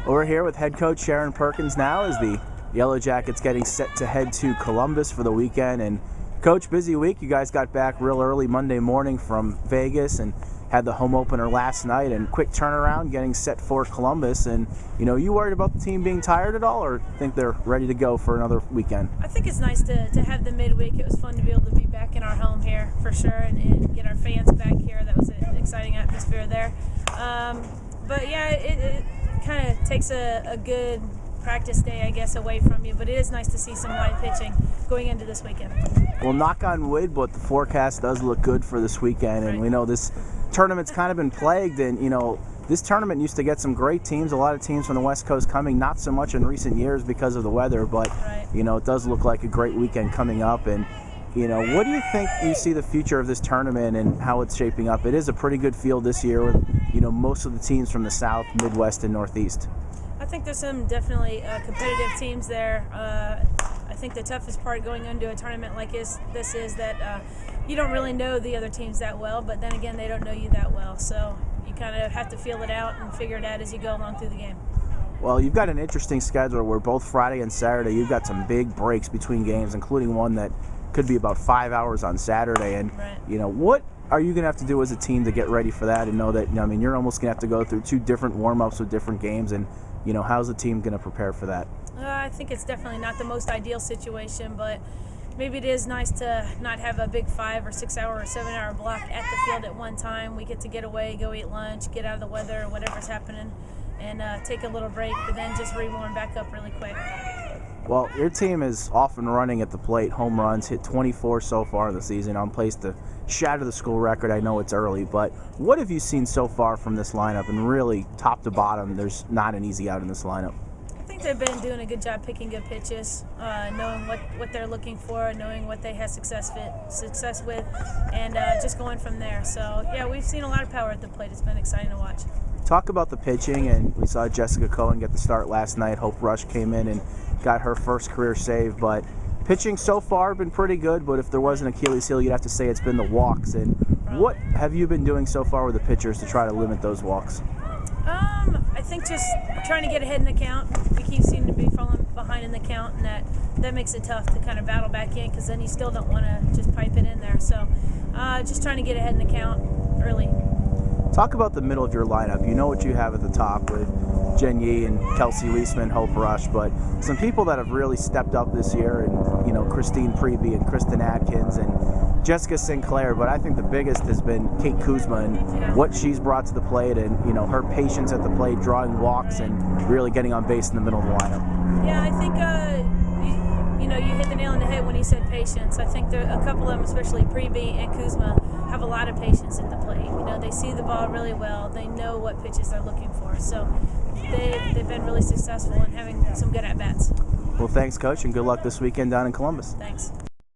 We're here with head coach Sharon Perkins now as the Yellow Jackets getting set to head to Columbus for the weekend. And Coach, busy week. You guys got back real early Monday morning from Vegas and had the home opener last night, and quick turnaround getting set for Columbus. And you worried about the team being tired at all, or think they're ready to go for another weekend? I think it's nice to have the midweek. It was fun to be able to be back in our home here for sure, and get our fans back here. That was an exciting atmosphere there. But yeah, it kind of takes a good practice day, I guess, away from you, but it is nice to see some live pitching going into this weekend. Well, knock on wood, but the forecast does look good for this weekend, and we know this tournament's kind of been plagued, and this tournament used to get some great teams, a lot of teams from the West Coast coming, not so much in recent years because of the weather, but it does look like a great weekend coming up. And what do you think you see the future of this tournament and how it's shaping up? It is a pretty good field this year with most of the teams from the South, Midwest, and Northeast. I think there's some definitely competitive teams there. I think the toughest part going into a tournament like this is that you don't really know the other teams that well, but then again, they don't know you that well. So you kind of have to feel it out and figure it out as you go along through the game. Well, you've got an interesting schedule where both Friday and Saturday you've got some big breaks between games, including one that could be about 5 hours on Saturday. And what are you going to have to do as a team to get ready for that and know that you're almost going to have to go through two different warm-ups with different games, and how's the team going to prepare for that? I think it's definitely not the most ideal situation, but maybe it is nice to not have a big 5 or 6 hour or 7 hour block at the field at one time. We get to get away, go eat lunch, get out of the weather or whatever's happening, and take a little break, but then just rewarm back up really quick. Well, your team is off and running at the plate. Home runs, hit 24 so far in the season, on pace to shatter the school record. I know it's early, but what have you seen so far from this lineup? And really, top to bottom, there's not an easy out in this lineup. I think they've been doing a good job picking good pitches, knowing what they're looking for, knowing what they had success with, and just going from there. So, yeah, we've seen a lot of power at the plate. It's been exciting to watch. Talk about the pitching, and we saw Jessica Cohen get the start last night. Hope Rush came in and got her first career save, but pitching so far been pretty good, but if there was an Achilles heel, you'd have to say it's been the walks. And what have you been doing so far with the pitchers to try to limit those walks? I think just trying to get ahead in the count. We keep seeming to be falling behind in the count, and that makes it tough to kind of battle back in, because then you still don't want to just pipe it in there. So just trying to get ahead in the count early. Talk about the middle of your lineup. You know what you have at the top with Jen Yee and Kelsey Leisman, Hope Rush, but some people that have really stepped up this year, and Christine Preby and Kristen Atkins and Jessica Sinclair, but I think the biggest has been Kate Kuzma and what she's brought to the plate, and her patience at the plate, drawing walks and really getting on base in the middle of the lineup. Yeah, I think you hit the nail on the head when you said patience. I think a couple of them, especially Preby and Kuzma, have a lot of patience at the plate. They see the ball really well. They know what pitches they're looking for. So they've been really successful in having some good at-bats. Well, thanks, Coach, and good luck this weekend down in Columbus. Thanks.